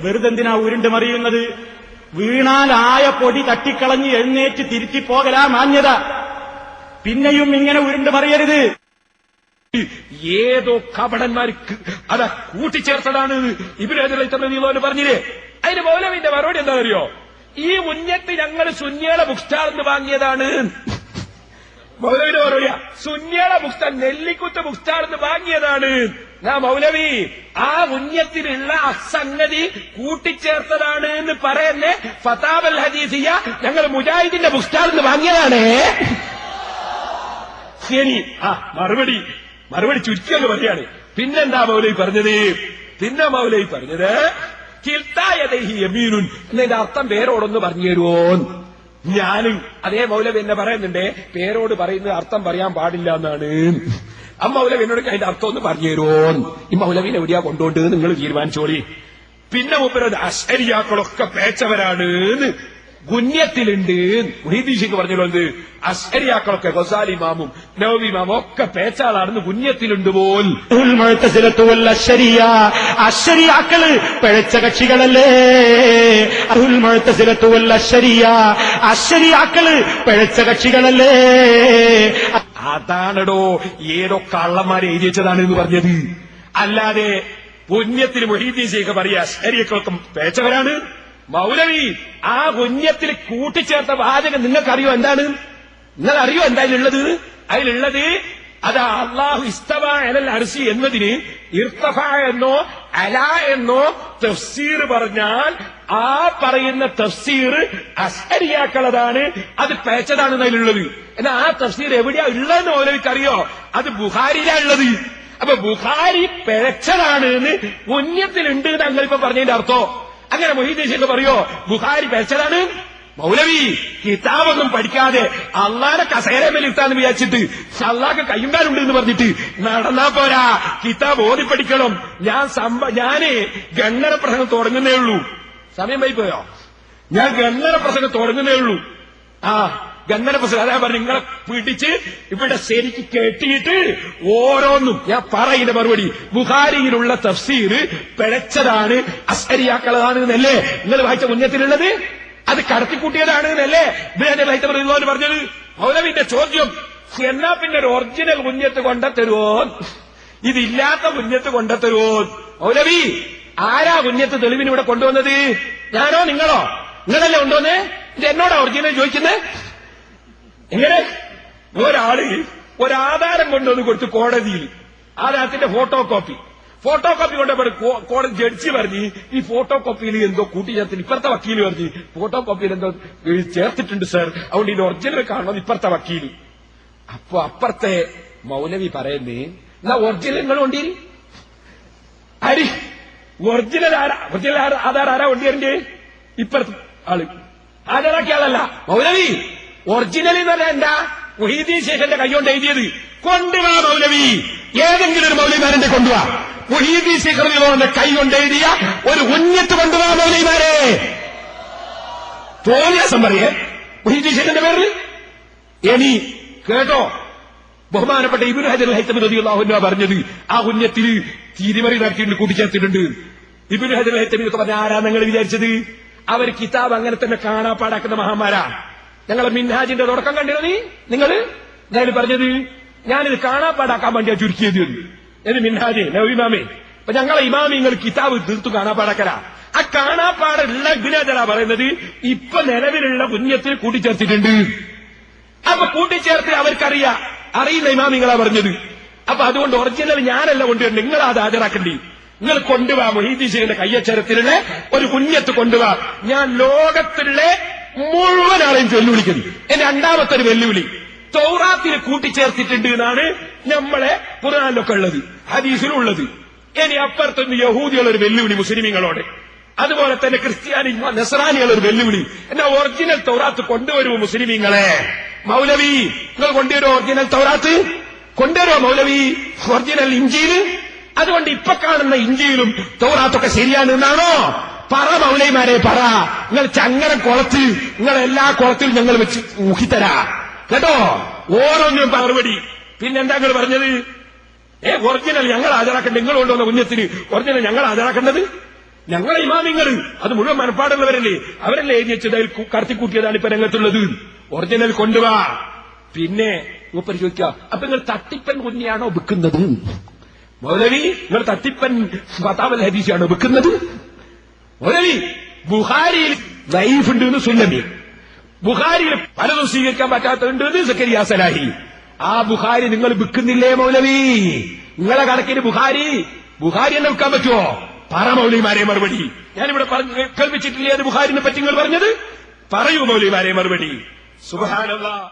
വെറുതെന്തിനാ ഉരുണ്ട് മറിയുന്നത്? വീണാലായ പൊടി തട്ടിക്കളഞ്ഞ് എഴുന്നേറ്റ് തിരുത്തിപ്പോകലാ മാന്യത. പിന്നെയും ഇങ്ങനെ ഉരുണ്ട് മറിയരുത്. ഏതോ കപടന്മാർക്ക് അതാ കൂട്ടിച്ചേർത്തതാണ് ഇബ്നു ഹജർ റളിയല്ലാഹു പറഞ്ഞില്ലേ? അതിന് മൗലവിന്റെ മറുപടി എന്താ അറിയോ? ഈ മുന്നത്ത് ഞങ്ങൾ സുന്നിയുടെ ബുക്ക് സ്റ്റാൾ എന്ന് വാങ്ങിയതാണ്. മൗലവിന്റെ മറുപടിയാ, സുന്നിയുടെ book stall, Nellikuth book stall എന്ന് വാങ്ങിയതാണ്. മൗലവി ആ മുന്നത്തിലുള്ള അസംഗതി കൂട്ടിച്ചേർത്തതാണ് എന്ന് പറയുന്നേ ഫതാവൽ ഹദീസിയ ഞങ്ങൾ മുജാഹിദിന്റെ ബുക്ക് സ്റ്റാൾ എന്ന് വാങ്ങിയതാണ്. ശരി, മറുപടി ചുരുക്കിയെന്ന് പറയാണ്. പിന്നെന്താ മൗലവി പറഞ്ഞത്? പിന്നെ മൗലവി പറഞ്ഞത് കിൽത്തായദൈഹി യമീനുൻ എന്നതിന്റെ അർത്ഥം പേരോടൊന്ന് പറഞ്ഞു തരുമോന്ന്. ഞാനും അതേ മൗലവി എന്നെ പറയുന്നുണ്ട്, പേരോട് പറയുന്നത് അർത്ഥം പറയാൻ പാടില്ല എന്നാണ്. ആ മൗലവി എന്നോട് അതിന്റെ അർത്ഥം ഒന്ന് പറഞ്ഞു തരുമോന്ന്. ഈ മൗലവിനെ എവിടെയാ കൊണ്ടുകൊണ്ട് നിങ്ങൾ തീരുമാനിച്ചോളി. പിന്നെ മൂപ്പരത് അശ്അരിയാക്കളൊക്കെ പേച്ചവരാണ്, ഗുന്യത്തിലുണ്ട്. മുഹീദ്ദീൻ പറഞ്ഞല്ലോ, എന്ത് അശ്അരിയാക്കളൊക്കെ ഗസാലി ഇമാമും നവവി ഇമാമും ഒക്കെ പേച്ചാളാണെന്ന് ഗുന്യത്തിലുണ്ട് പോൽ. അശ്ശരിയാക്കള് പിഴച്ച കക്ഷികളല്ലേ? അശ്ശരിയാക്കള് പിഴച്ച കക്ഷികളല്ലേ? അതാണടോ ഏതോ കള്ളന്മാരെ എഴുതി വെച്ചതാണ് എന്ന് പറഞ്ഞത്. അല്ലാതെ പുണ്യത്തിൽ മുഹീദ്ദീൻ ശൈഖ് പറയാ അശ്അരിയാക്കളൊക്കെ പേച്ചവരാണ്. മൗലവി ആ പുണ്യത്തിൽ കൂട്ടിച്ചേർത്ത വാചകം നിങ്ങൾക്കറിയോ എന്താണ്? നിങ്ങളറിയോ എന്താ അതിലുള്ളത്? അതാ അല്ലാഹു ഇസ്തവ അലൽ അർശി എന്നതിന് ഇർതഫ എന്നോ അല എന്നോ തഫ്സീർ പറഞ്ഞാൽ ആ പറയുന്ന തഫ്സീർ അശ്അരിയാക്കളതാണ്, അത് പേച്ചതാണെന്ന് അതിലുള്ളത്. എന്നാൽ ആ തഫ്സീർ എവിടെയാ ഉള്ളതെന്ന് മൗലവിക്കറിയോ? അത് ബുഖാരിയിലാ ഉള്ളത്. അപ്പൊ ബുഖാരി പിഴച്ചതാണ് എന്ന് പുണ്യത്തിലുണ്ട് ഞങ്ങളിപ്പോ പറഞ്ഞതിന്റെ അർത്ഥം. അങ്ങനെ മുഹീദ്ദീൻ ശൈഖ് പറയോ ബുഖാരി പേച്ചതാണ്? മൗലവി കിതാബൊന്നും പഠിക്കാതെ അള്ളാനെ കസേരമേലിരുത്താന്ന് വിചാരിച്ചിട്ട് അള്ളാഹ്ക്ക് കയ്യുണ്ടാലുണ്ട് എന്ന് പറഞ്ഞിട്ട് നടന്നാ പോരാ, കിതാബ് ഓതി പഠിക്കണം. ഞാന് ഗണ്ണന പ്രസംഗം തുടങ്ങുന്നേ ഉള്ളൂ. സമയം വൈപോയോ? ഞാൻ ഗണ്ണന പ്രസംഗം തുടങ്ങുന്നേ ഉള്ളൂ. ഗണ്ണന പ്രസംഗം അതാ പറഞ്ഞു, നിങ്ങളെ പിടിച്ച് ഇവിടെ ശരിക്ക് കെട്ടിയിട്ട് ഓരോന്നും ഞാൻ പറയുന്ന മറുപടി ബുഖാരിയിലുള്ള തഫ്സീർ പിഴച്ചതാണ്, അശ്അരിയാക്കളതാണ് എന്നല്ലേ നിങ്ങൾ വായിച്ച മുന്നത്തിലുള്ളത്? അത് കടത്തിക്കൂട്ടിയതാണ് എന്നല്ലേ ഇബ്നു ഹജർ പറഞ്ഞത്? മൗലവിന്റെ ചോദ്യം, എന്നാ പിന്നെ ഒരു ഒറിജിനൽ മുന്നത്ത് കൊണ്ടെത്തരുവോ? ഇതില്ലാത്ത മുന്നത്ത് കൊണ്ടെത്തരുവോ? മൗലവി ആരാ മുന്നത്ത് തെളിവിന് ഇവിടെ കൊണ്ടുവന്നത്? ഞാനോ നിങ്ങളോ? നിങ്ങളല്ലേ കൊണ്ടുവന്നേ? ഇത് എന്നോടാ ഒറിജിനൽ ചോദിക്കുന്നത്? എങ്ങനെ ഒരാള് ഒരാധാരം കൊണ്ടുവന്ന് കൊടുത്തു കോടതിയിൽ, ആധാരത്തിന്റെ ഫോട്ടോ കോപ്പി കൊണ്ടപ്പോൾ കോടതി ജഡ്ജി പറഞ്ഞ് ഈ ഫോട്ടോ കോപ്പിയിൽ എന്തോ കൂട്ടിച്ചേർത്തിന്. ഇപ്പുറത്തെ വക്കീല് പറഞ്ഞ് ഫോട്ടോ കോപ്പിയിൽ എന്തോ ചേർത്തിട്ടുണ്ട് സാർ, അതുകൊണ്ട് ഇത് ഒറിജിനൽ കാണണം ഇപ്പുറത്തെ വക്കീല്. അപ്പൊ അപ്പുറത്തെ മൗലവി പറയുന്നേ, എന്നാ ഒറിജിനൽ നിങ്ങൾ കൊണ്ടീരി അരി ഒറിജിനൽ ആധാർ ആരാ കൊണ്ടുവരണ്ടേ? ഇപ്പുറത്തെ ആള് ഹാജരാക്കിയ ആളല്ല. മൗലവി ഒറിജിനൽ എന്ന് പറഞ്ഞാൽ എന്താ? മുഹീദ്ദീൻ ശൈഖിന്റെ കൈകൊണ്ട് എഴുതിയത്. കൊണ്ടുവാ മൗലവി, ഏതെങ്കിലും ഒരു മൗലവിമാരെ കൊണ്ടുവാ. മുഹീദ്ദീൻ ശൈഖിന്റെ കൈ കൊണ്ട് എഴുതിയ ഒരു ഉന്നത്ത് കൊണ്ടുവാ മൗലവിമാരെ. തോന്നിയാസം പറയേ മുഹീദ്ദീൻ ശൈഖിന്റെ പേരിൽ. ഇനി കേട്ടോ, ബഹുമാനപ്പെട്ട ഇബ്നു ഹജർ ഹൈതമി റളിയല്ലാഹു അൻഹു പറഞ്ഞത് ആ ഉന്നത്തിൽ തിരിമറി നടത്തിയിട്ട് കൂട്ടിച്ചേർത്തിട്ടുണ്ട്. ഇബ്നു ഹജർ ഹൈതമി പറഞ്ഞ ആരാ നിങ്ങൾ വിചാരിച്ചത്? അവർ കിതാബ് അങ്ങനെ തന്നെ കാണാപ്പാടാക്കുന്ന മഹാന്മാരാ. ഞങ്ങളെ മിൻഹാജിന്റെ തുടക്കം കണ്ടിരുന്നു നിങ്ങൾ എന്തായാലും പറഞ്ഞത്? ഞാനിത് കാണാപ്പാടാക്കാൻ വേണ്ടിയാ ചുരുക്കിയത് എന്ന് മിൻഹാജ് നവവി ഇമാമേ. അപ്പൊ ഞങ്ങളെ ഇമാമിങ്ങൾ കിതാബ് തീർത്തു കാണാപ്പാടാക്കലാ. ആ കാണാപ്പാടുള്ള ഇബ്നു ഹജറാ പറയുന്നത് ഇപ്പൊ നിലവിലുള്ള പുണ്യത്തിൽ കൂട്ടിച്ചേർത്തിട്ടുണ്ട്. അപ്പൊ കൂട്ടിച്ചേർത്ത് അവർക്കറിയാം, അറിയുന്ന ഇമാമിങ്ങളാ പറഞ്ഞത്. അപ്പൊ അതുകൊണ്ട് ഒറിജിനൽ ഞാനല്ല കൊണ്ടുവരുന്നത്, നിങ്ങൾ അത് ഹാജരാക്കണ്ടി. നിങ്ങൾ കൊണ്ടുപോവാ മുഹീദ്ദീൻ ശൈഖിന്റെ കയ്യക്ഷരത്തിലുള്ള ഒരു പുണ്യത്ത് കൊണ്ടുപോവാ. ഞാൻ ലോകത്തിലുള്ള മുഴുവൻ ആളെയും വെല്ലുവിളിക്കുന്നു. എന്റെ രണ്ടാമത്തെ ഒരു വെല്ലുവിളി തൗറാത്തിൽ കൂട്ടിച്ചേർത്തിട്ടുണ്ട് എന്നാണ് നമ്മളെ ഖുർആനിലൊക്കെ ഉള്ളത്, ഹദീസിലുള്ളത്. ഇനി അപ്പുറത്തൊന്ന് യഹൂദികളൊരു വെല്ലുവിളി മുസ്ലിമീങ്ങളോട്, അതുപോലെ തന്നെ ക്രിസ്ത്യാനി നസ്രാനികളൊരു വെല്ലുവിളി. എന്നാ ഒറിജിനൽ തൗറാത്ത് കൊണ്ടുവരുമോ മുസ്ലിമീങ്ങളെ? മൗലവി നിങ്ങൾ കൊണ്ടുവരുമോ ഒറിജിനൽ തൗറാത്ത്? കൊണ്ടുവരുമോ മൗലവി ഒറിജിനൽ ഇഞ്ചീല്? അതുകൊണ്ട് ഇപ്പൊ കാണുന്ന ഇഞ്ചിയിലും തൗറാത്തൊക്കെ ശരിയാണെന്നാണോ? പറ മൗലൈമാരെ പറ. നിങ്ങൾ ചങ്ങര കുളത്ത്, നിങ്ങൾ എല്ലാ കുളത്തിലും ഞങ്ങൾ വെച്ച് മുഖിത്തരാ കേട്ടോ, ഓരോന്നിനും മറുപടി. പിന്നെന്താ നിങ്ങൾ പറഞ്ഞത്? ഒറിജിനൽ ഞങ്ങൾ ഹാജരാക്കേണ്ടത്, നിങ്ങൾ കൊണ്ടുവന്ന കുഞ്ഞത്തിന് ഒറിജിനൽ ഞങ്ങൾ ഹാജരാക്കേണ്ടത്? ഞങ്ങളെ ഇമാമിങ്ങൾ അത് മുഴുവൻ മനപ്പാടുള്ളവരല്ലേ, അവരല്ലേ എഴുതി വെച്ചത്, അതിൽ കടത്തിക്കൂട്ടിയതാണ് ഇപ്പൊ രംഗത്തുള്ളത്. ഒറിജിനൽ കൊണ്ടുവാ. പിന്നെ മൂപ്പർ ചോദിക്കുക, അപ്പൊ നിങ്ങൾ തട്ടിപ്പൻ കുഞ്ഞിയാണോ വിൽക്കുന്നത്? മൗലവി, നിങ്ങൾ തട്ടിപ്പൻ ഫതാവൽ ഹദീസാണോ വിൽക്കുന്നത്? മൗലവി, ബുഖാരിയിൽ ദഈഫ് ഉണ്ട് എന്ന് സുല്ലമി, ബുഖാരിയിൽ പലതും സ്വീകരിക്കാൻ പറ്റാത്തതുണ്ട് എന്ന് സക്കരിയ സലാഹി. ആ ബുഖാരി നിങ്ങൾ വിൽക്കുന്നില്ലേ മൗലവി? നിങ്ങളെ കണക്കിന് ബുഖാരി തന്നെ വിൽക്കാൻ പറ്റുമോ? പറ മൗലവിമാരെ മറുപടി. ഞാനിവിടെ കേൾപ്പിച്ചിട്ടില്ലേ അത് ബുഖാരിനെ പറ്റി നിങ്ങൾ പറഞ്ഞത്? പറയൂ മൗലവിമാരെ മറുപടി. സുബ്ഹാനല്ലാഹ്.